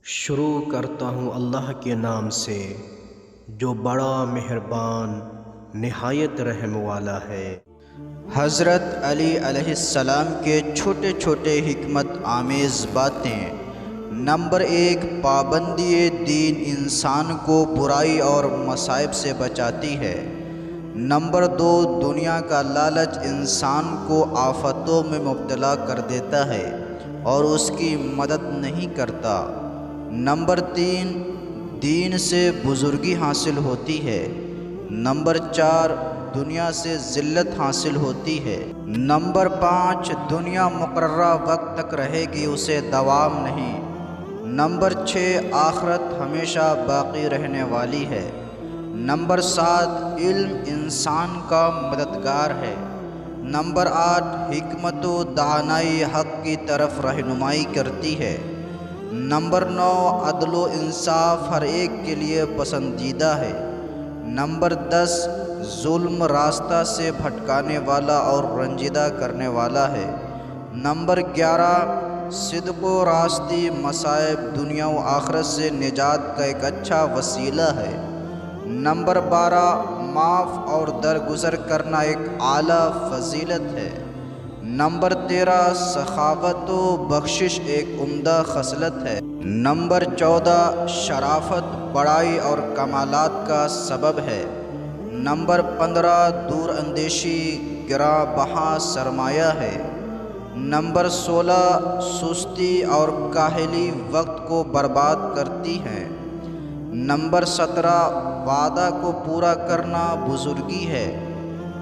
شروع کرتا ہوں اللہ کے نام سے جو بڑا مہربان نہایت رحم والا ہے۔ حضرت علی علیہ السلام کے چھوٹے چھوٹے حکمت آمیز باتیں۔ نمبر 1، پابندی دین انسان کو برائی اور مصائب سے بچاتی ہے۔ نمبر 2، دنیا کا لالچ انسان کو آفتوں میں مبتلا کر دیتا ہے اور اس کی مدد نہیں کرتا۔ نمبر 3، دین سے بزرگی حاصل ہوتی ہے۔ نمبر 4، دنیا سے ذلت حاصل ہوتی ہے۔ نمبر 5، دنیا مقررہ وقت تک رہے گی، اسے دوام نہیں۔ نمبر 6، آخرت ہمیشہ باقی رہنے والی ہے۔ نمبر 7، علم انسان کا مددگار ہے۔ نمبر 8، حکمت و دانائی حق کی طرف رہنمائی کرتی ہے۔ نمبر 9، عدل و انصاف ہر ایک کے لیے پسندیدہ ہے۔ نمبر 10، ظلم راستہ سے بھٹکانے والا اور رنجیدہ کرنے والا ہے۔ نمبر 11، صدق و راستی مصائب دنیا و آخرت سے نجات کا ایک اچھا وسیلہ ہے۔ نمبر 12، معاف اور درگزر کرنا ایک اعلیٰ فضیلت ہے۔ نمبر 13، سخاوت و بخشش ایک عمدہ خصلت ہے۔ نمبر 14، شرافت بڑائی اور کمالات کا سبب ہے۔ نمبر 15، دور اندیشی گراں بہا سرمایہ ہے۔ نمبر 16، سستی اور کاہلی وقت کو برباد کرتی ہیں۔ نمبر 17، وعدہ کو پورا کرنا بزرگی ہے۔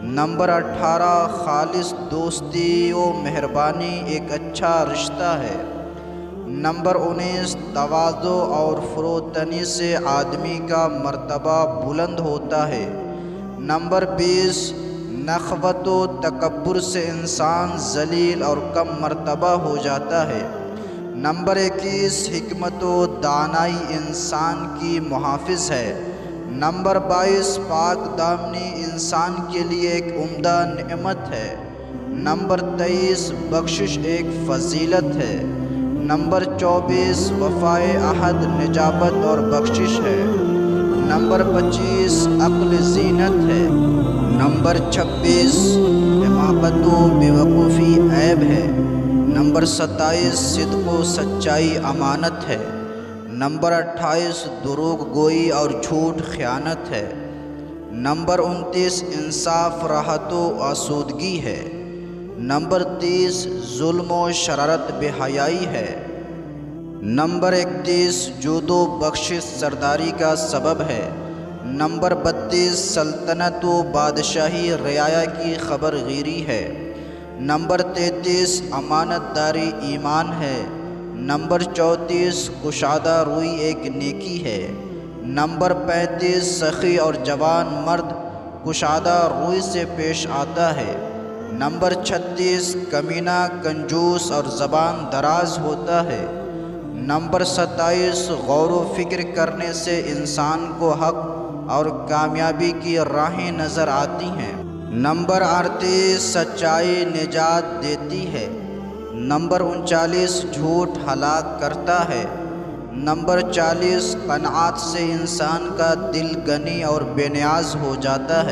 نمبر 18، خالص دوستی و مہربانی ایک اچھا رشتہ ہے۔ نمبر 19، تواضع اور فروتنی سے آدمی کا مرتبہ بلند ہوتا ہے۔ نمبر 20، نخوت و تکبر سے انسان ذلیل اور کم مرتبہ ہو جاتا ہے۔ نمبر 21، حکمت و دانائی انسان کی محافظ ہے۔ نمبر 22، پاک دامنی انسان کے لیے ایک عمدہ نعمت ہے۔ نمبر 23، بخشش ایک فضیلت ہے۔ نمبر 24، وفائے عہد نجابت اور بخشش ہے۔ نمبر 25، عقل زینت ہے۔ نمبر 26، حماقت و بیوقوفی عیب ہے۔ نمبر 27، صدق و سچائی امانت ہے۔ نمبر 28، دروغ گوئی اور جھوٹ خیانت ہے۔ نمبر 29، انصاف راحت و آسودگی ہے۔ نمبر 30، ظلم و شرارت بے حیائی ہے۔ نمبر 31، جود و بخشش سرداری کا سبب ہے۔ نمبر 32، سلطنت و بادشاہی رعایا کی خبر گیری ہے۔ نمبر 33، امانت داری ایمان ہے۔ نمبر 34، کشادہ روئی ایک نیکی ہے۔ نمبر 35، سخی اور جوان مرد کشادہ روئی سے پیش آتا ہے۔ نمبر 36، کمینہ کنجوس اور زبان دراز ہوتا ہے۔ نمبر 27، غور و فکر کرنے سے انسان کو حق اور کامیابی کی راہیں نظر آتی ہیں۔ نمبر 38، سچائی نجات دیتی ہے۔ نمبر 39، جھوٹ ہلاک کرتا ہے۔ نمبر 40، قناعت سے انسان کا دل غنی اور بے نیاز ہو جاتا ہے۔